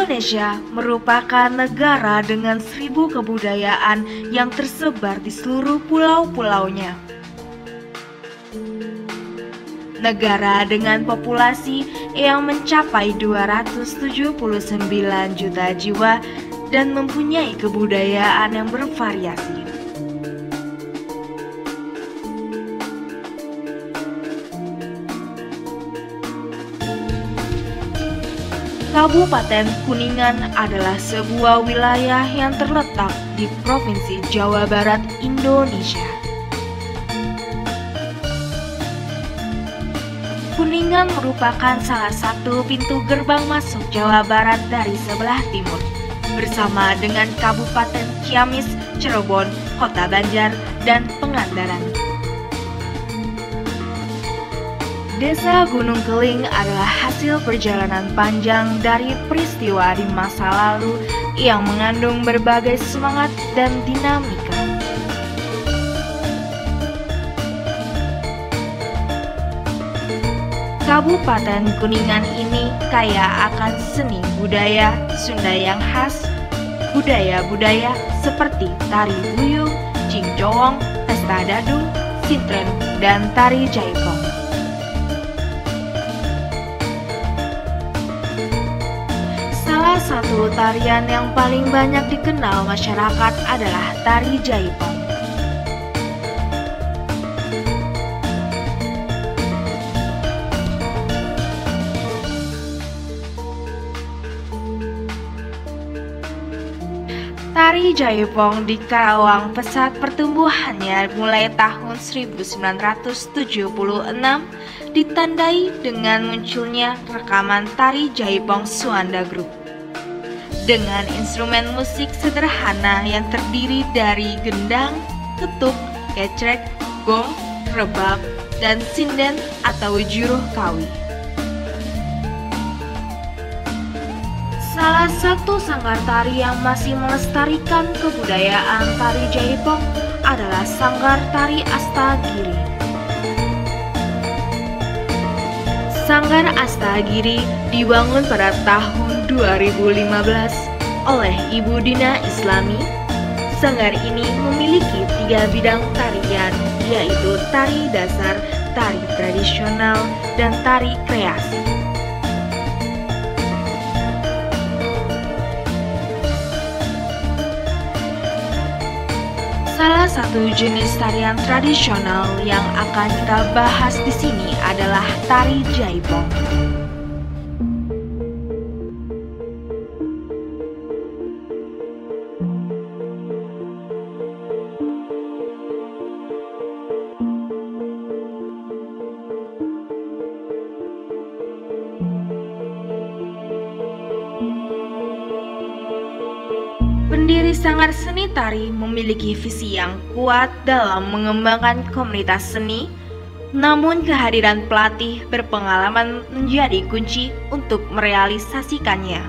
Indonesia merupakan negara dengan 1000 kebudayaan yang tersebar di seluruh pulau-pulaunya. Negara dengan populasi yang mencapai 279 juta jiwa dan mempunyai kebudayaan yang bervariasi. Kabupaten Kuningan adalah sebuah wilayah yang terletak di Provinsi Jawa Barat, Indonesia. Kuningan merupakan salah satu pintu gerbang masuk Jawa Barat dari sebelah timur, bersama dengan Kabupaten Ciamis, Cirebon, Kota Banjar, dan Pangandaran. Desa Gunung Keling adalah hasil perjalanan panjang dari peristiwa di masa lalu yang mengandung berbagai semangat dan dinamika. Kabupaten Kuningan ini kaya akan seni budaya Sunda yang khas, budaya-budaya seperti tari buyung, cinjowong, pesta dadung, sintren, dan tari jaipong. Salah satu tarian yang paling banyak dikenal masyarakat adalah tari jaipong. Tari jaipong di Karawang pesat pertumbuhannya mulai tahun 1976, ditandai dengan munculnya rekaman tari jaipong Suanda Group. Dengan instrumen musik sederhana yang terdiri dari gendang, ketuk, kecrek, gong, rebab, dan sinden atau juruh kawi. Salah satu sanggar tari yang masih melestarikan kebudayaan tari jaipong adalah Sanggar Tari Astagiri. Sanggar Astagiri dibangun pada tahun 2015 oleh Ibu Dina Islami. Sanggar ini memiliki 3 bidang tarian, yaitu tari dasar, tari tradisional, dan tari kreasi. Salah satu jenis tarian tradisional yang akan kita bahas di sini adalah tari jaipong. Pendiri Sanggar Seni Tari memiliki visi yang kuat dalam mengembangkan komunitas seni, namun kehadiran pelatih berpengalaman menjadi kunci untuk merealisasikannya.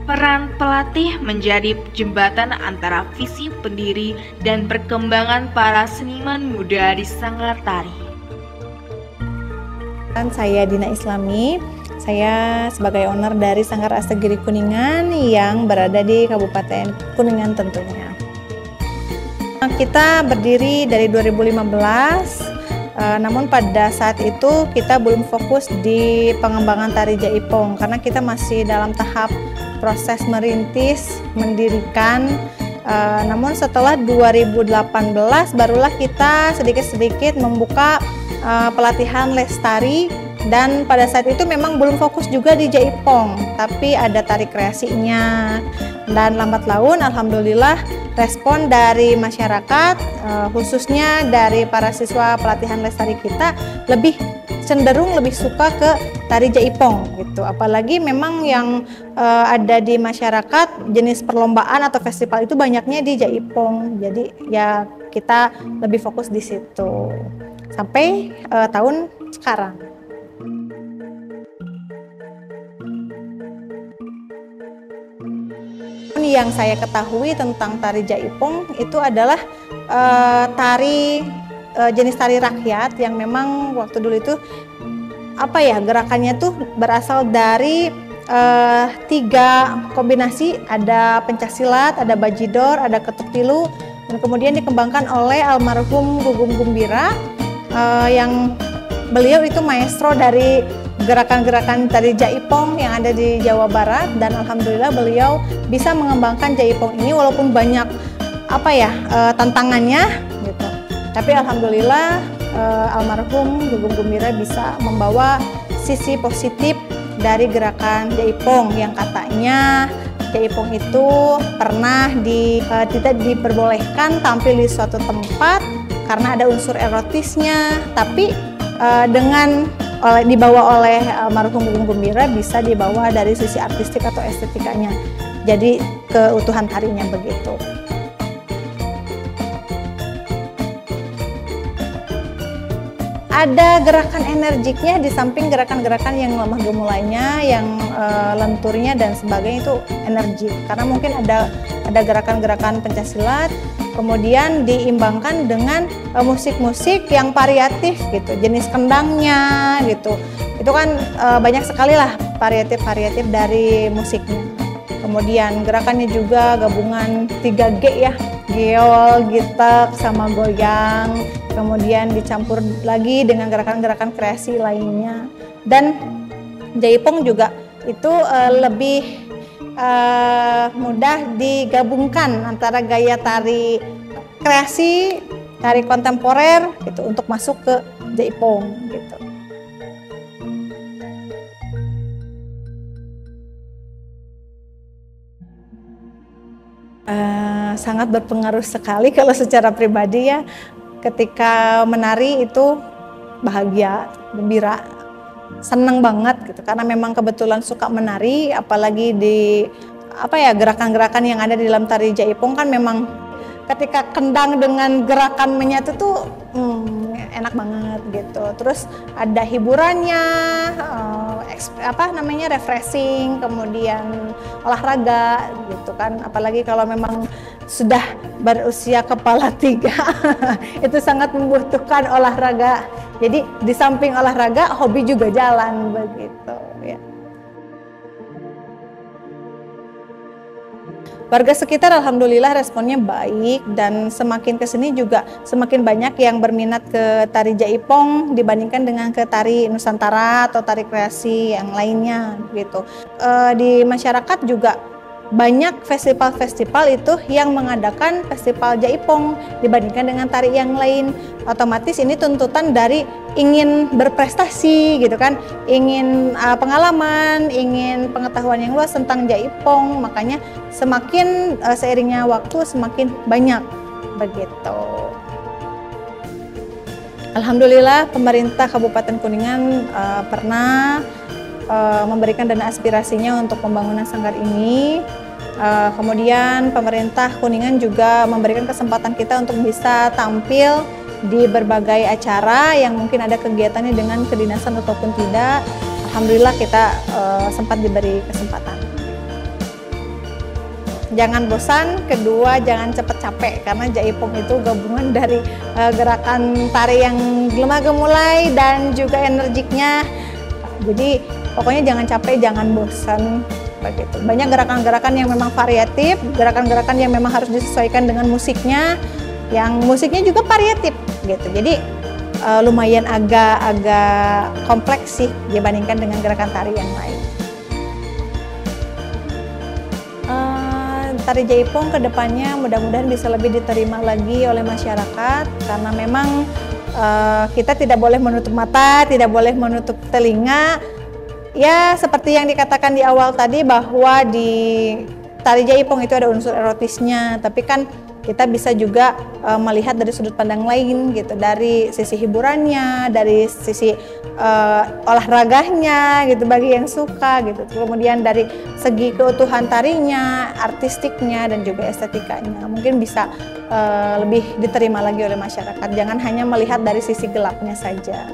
Peran pelatih menjadi jembatan antara visi pendiri dan perkembangan para seniman muda di sanggar tari. Saya Dina Islami, saya sebagai owner dari Sanggar Astagiri Kuningan yang berada di Kabupaten Kuningan tentunya. Kita berdiri dari 2015, namun pada saat itu kita belum fokus di pengembangan tari jaipong karena kita masih dalam tahap proses merintis, mendirikan. Namun setelah 2018 barulah kita sedikit-sedikit membuka pelatihan les tari, dan pada saat itu memang belum fokus juga di jaipong, tapi ada tari kreasinya. Dan lambat laun alhamdulillah respon dari masyarakat, khususnya dari para siswa pelatihan les tari kita cenderung lebih suka ke tari jaipong gitu. Apalagi memang yang ada di masyarakat jenis perlombaan atau festival itu banyaknya di jaipong. Jadi ya kita lebih fokus di situ sampai tahun sekarang. Yang saya ketahui tentang tari jaipong itu adalah tari jenis tari rakyat yang memang waktu dulu itu apa ya, gerakannya tuh berasal dari 3 kombinasi, ada pencaksilat, ada bajidor, ada ketuk tilu, dan kemudian dikembangkan oleh almarhum Gugum Gumbira yang beliau itu maestro dari gerakan-gerakan tari jaipong yang ada di Jawa Barat, dan alhamdulillah beliau bisa mengembangkan jaipong ini walaupun banyak apa ya tantangannya gitu. Tapi alhamdulillah almarhum Gugum Gumbira bisa membawa sisi positif dari gerakan jaipong yang katanya jaipong itu pernah tidak diperbolehkan tampil di suatu tempat karena ada unsur erotisnya, tapi dengan dibawa oleh almarhum Gugum Gumbira bisa dibawa dari sisi artistik atau estetikanya, jadi keutuhan tarinya begitu. Ada gerakan energiknya di samping gerakan-gerakan yang lemah gemulainya, yang lenturnya dan sebagainya itu energik, karena mungkin ada gerakan-gerakan pencaksilat kemudian diimbangkan dengan musik-musik yang variatif gitu, jenis kendangnya gitu. Itu kan banyak sekali lah variatif dari musiknya. Kemudian gerakannya juga gabungan 3G ya, geol, gitar, sama goyang. Kemudian dicampur lagi dengan gerakan-gerakan kreasi lainnya. Dan jaipong juga itu lebih mudah digabungkan antara gaya tari kreasi, tari kontemporer gitu untuk masuk ke jaipong gitu. Sangat berpengaruh sekali kalau secara pribadi ya, ketika menari itu bahagia, gembira, seneng banget gitu, karena memang kebetulan suka menari, apalagi di gerakan-gerakan yang ada di dalam tari jaipong kan memang ketika kendang dengan gerakan menyatu tuh enak banget gitu. Terus ada hiburannya, refreshing, kemudian olahraga gitu kan, apalagi kalau memang sudah berusia kepala 3 itu sangat membutuhkan olahraga. Jadi di samping olahraga, hobi juga jalan begitu ya. Warga sekitar alhamdulillah responnya baik, dan semakin kesini juga semakin banyak yang berminat ke tari jaipong dibandingkan dengan ke tari Nusantara atau tari kreasi yang lainnya gitu. Di masyarakat juga banyak festival-festival itu yang mengadakan festival jaipong dibandingkan dengan tari yang lain. Otomatis ini tuntutan dari ingin berprestasi gitu kan, ingin pengalaman, ingin pengetahuan yang luas tentang jaipong, makanya semakin seiringnya waktu semakin banyak begitu. Alhamdulillah pemerintah Kabupaten Kuningan pernah memberikan dana aspirasinya untuk pembangunan sanggar ini. Kemudian pemerintah Kuningan juga memberikan kesempatan kita untuk bisa tampil di berbagai acara yang mungkin ada kegiatannya dengan kedinasan ataupun tidak. Alhamdulillah kita sempat diberi kesempatan. Jangan bosan, kedua jangan cepet capek, karena jaipong itu gabungan dari gerakan tari yang lemah gemulai dan juga energiknya. Jadi pokoknya jangan capek, jangan bosan begitu. Banyak gerakan-gerakan yang memang variatif, gerakan-gerakan yang memang harus disesuaikan dengan musiknya, yang musiknya juga variatif gitu. Jadi lumayan agak kompleks sih dibandingkan dengan gerakan tari yang lain. Tari jaipong kedepannya mudah-mudahan bisa lebih diterima lagi oleh masyarakat, karena memang kita tidak boleh menutup mata, tidak boleh menutup telinga. Ya seperti yang dikatakan di awal tadi, bahwa di tari jaipong itu ada unsur erotisnya, tapi kan kita bisa juga melihat dari sudut pandang lain gitu, dari sisi hiburannya, dari sisi olahraganya gitu bagi yang suka gitu. Kemudian dari segi keutuhan tarinya, artistiknya, dan juga estetikanya mungkin bisa lebih diterima lagi oleh masyarakat. Jangan hanya melihat dari sisi gelapnya saja.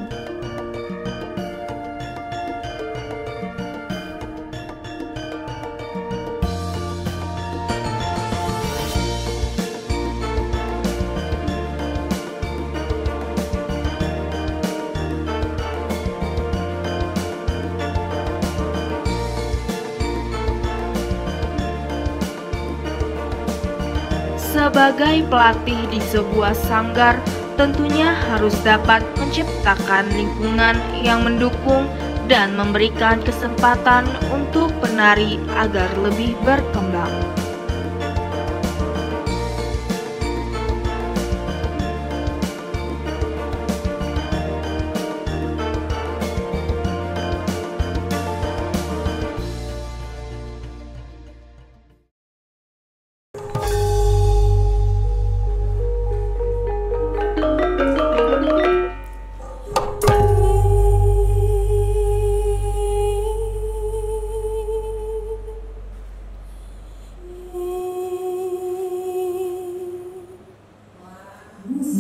sebagai pelatih di sebuah sanggar tentunya harus dapat menciptakan lingkungan yang mendukung dan memberikan kesempatan untuk penari agar lebih berkembang.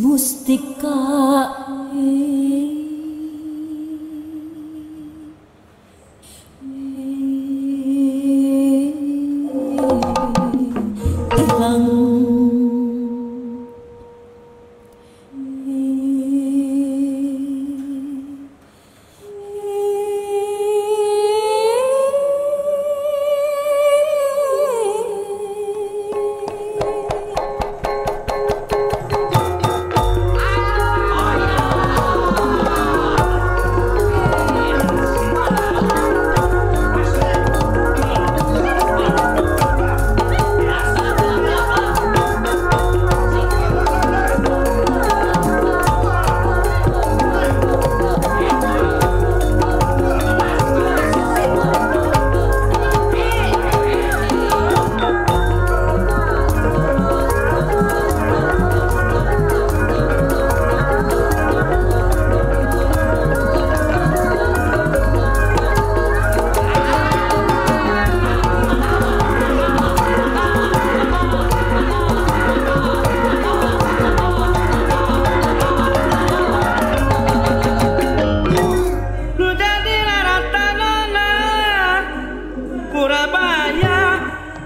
Mustika terang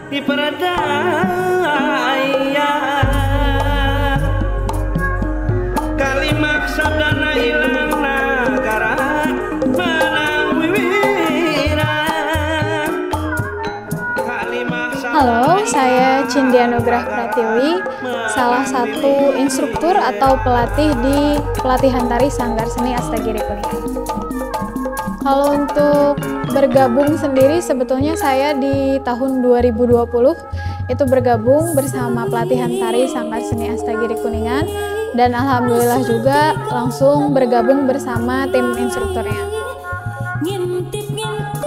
diperdaya kalimat sabdana ilang nagara menang wiwira. Halo, saya Cindianugrah Pratiwi, salah satu instruktur atau pelatih di pelatihan tari Sanggar Seni Astagiri Kuningan. Kalau untuk bergabung sendiri, sebetulnya saya di tahun 2020 itu bergabung bersama pelatihan tari Sanggar Seni Astagiri Kuningan, dan alhamdulillah juga langsung bergabung bersama tim instrukturnya.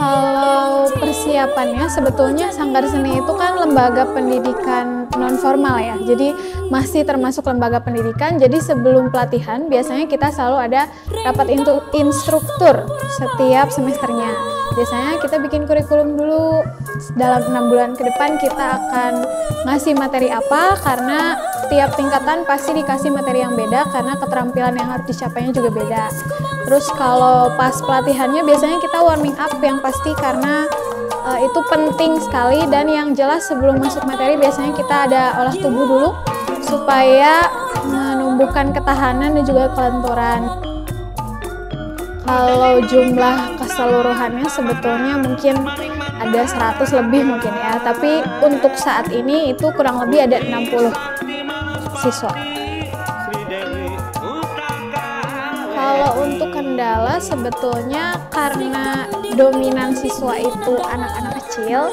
Kalau persiapannya, sebetulnya Sanggar Seni itu kan lembaga pendidikan non formal ya, jadi masih termasuk lembaga pendidikan. Jadi sebelum pelatihan biasanya kita selalu ada rapat instruktur setiap semesternya. Biasanya kita bikin kurikulum dulu, dalam 6 bulan ke depan kita akan ngasih materi apa, karena tiap tingkatan pasti dikasih materi yang beda karena keterampilan yang harus dicapainya juga beda. Terus kalau pas pelatihannya biasanya kita warming up yang pasti, karena itu penting sekali. Dan yang jelas sebelum masuk materi biasanya kita ada olah tubuh dulu supaya menumbuhkan ketahanan dan juga kelenturan. Kalau jumlah keseluruhannya sebetulnya mungkin ada 100 lebih mungkin ya, tapi untuk saat ini itu kurang lebih ada 60 siswa. Kalau untuk kendala sebetulnya karena dominan siswa itu anak-anak kecil,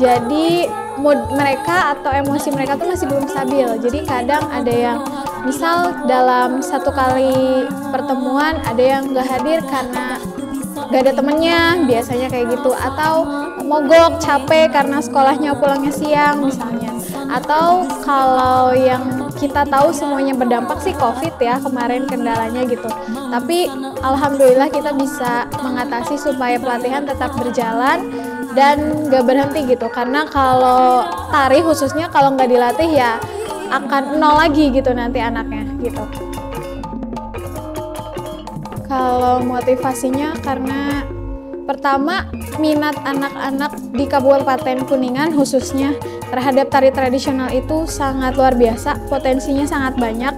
jadi mood mereka atau emosi mereka tuh masih belum stabil. Jadi kadang ada yang misal dalam satu kali pertemuan ada yang nggak hadir karena nggak ada temennya, biasanya kayak gitu, atau mogok capek karena sekolahnya pulangnya siang misalnya. Atau kalau yang kita tahu semuanya berdampak sih COVID ya kemarin kendalanya gitu, tapi alhamdulillah kita bisa mengatasi supaya pelatihan tetap berjalan dan nggak berhenti gitu. Karena kalau tari khususnya kalau nggak dilatih ya akan nol lagi gitu nanti anaknya gitu. Kalau motivasinya karena pertama minat anak-anak di Kabupaten Kuningan khususnya terhadap tari tradisional itu sangat luar biasa, potensinya sangat banyak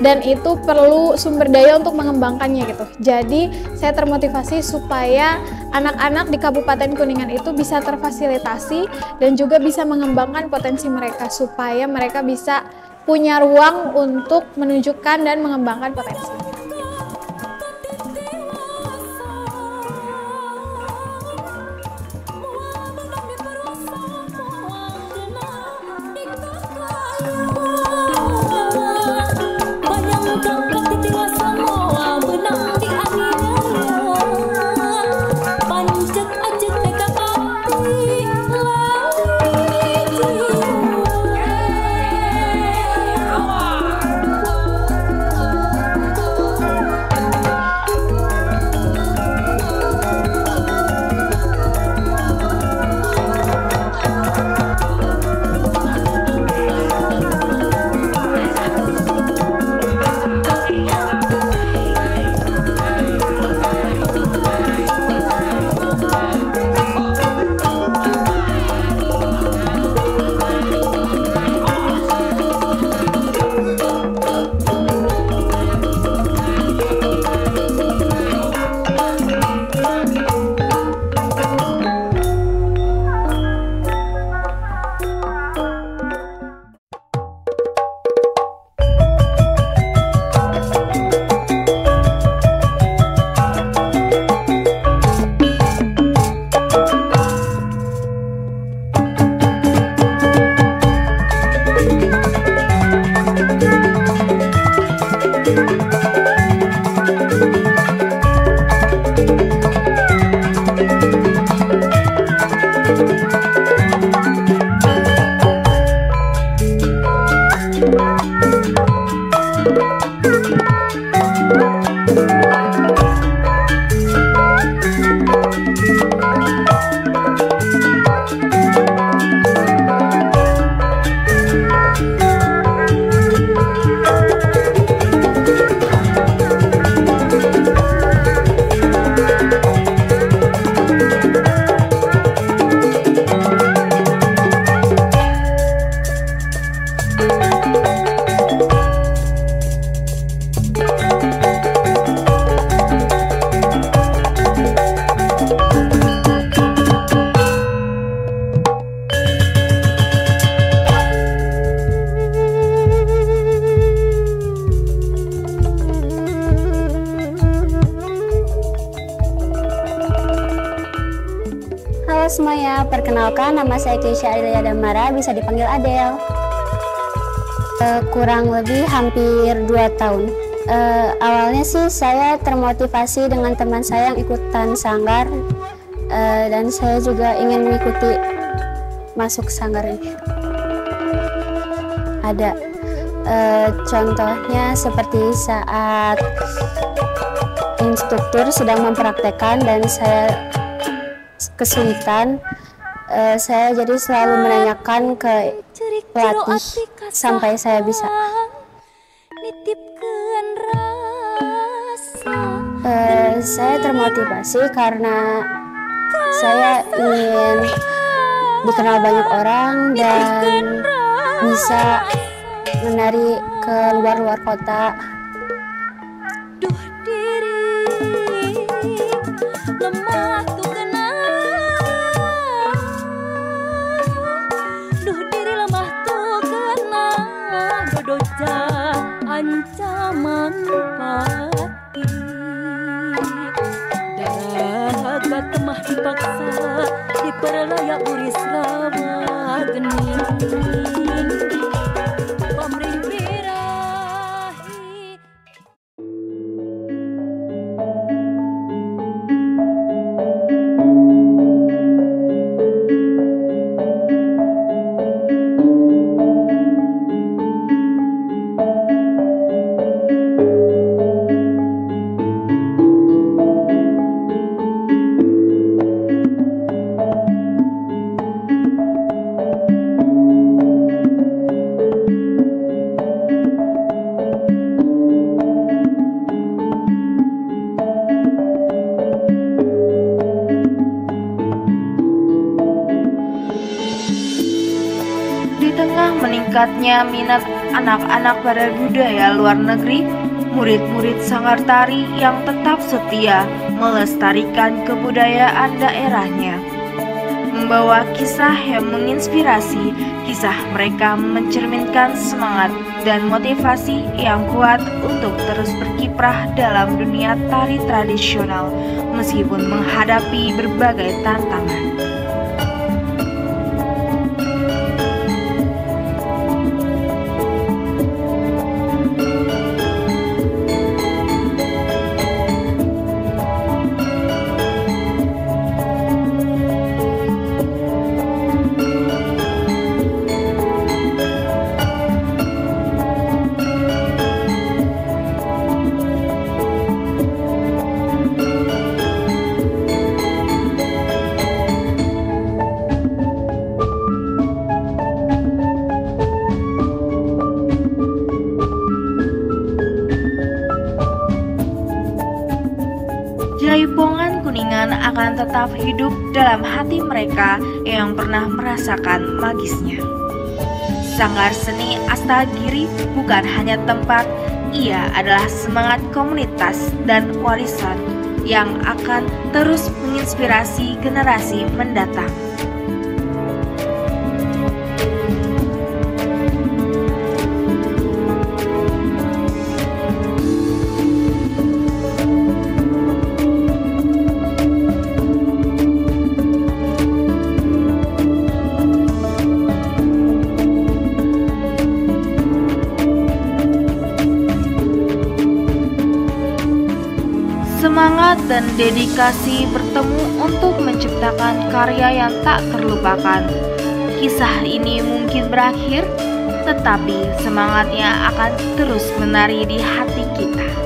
dan itu perlu sumber daya untuk mengembangkannya gitu. Jadi saya termotivasi supaya anak-anak di Kabupaten Kuningan itu bisa terfasilitasi dan juga bisa mengembangkan potensi mereka supaya mereka bisa punya ruang untuk menunjukkan dan mengembangkan potensinya. Halo semuanya, perkenalkan nama saya Keisha Adelia Damara, bisa dipanggil Adel. Kurang lebih hampir 2 tahun. Awalnya sih saya termotivasi dengan teman saya yang ikutan sanggar, dan saya juga ingin mengikuti masuk sanggar ini. Ada contohnya seperti saat instruktur sedang mempraktekkan dan saya kesulitan, saya jadi selalu menanyakan ke pelatih sampai saya bisa. Saya termotivasi karena saya ingin dikenal banyak orang dan bisa menari ke luar kota. Ancaman pati dahaga temah dipaksa diperlayak uris rawa gening pamrih birahi. Meningkatnya minat anak-anak pada budaya luar negeri, murid-murid sanggar tari yang tetap setia melestarikan kebudayaan daerahnya. Membawa kisah yang menginspirasi, kisah mereka mencerminkan semangat dan motivasi yang kuat untuk terus berkiprah dalam dunia tari tradisional meskipun menghadapi berbagai tantangan. Jaipongan Kuningan akan tetap hidup dalam hati mereka yang pernah merasakan magisnya. Sanggar Seni Astagiri bukan hanya tempat, ia adalah semangat komunitas dan warisan yang akan terus menginspirasi generasi mendatang. Semangat dan dedikasi bertemu untuk menciptakan karya yang tak terlupakan. Kisah ini mungkin berakhir, tetapi semangatnya akan terus menari di hati kita.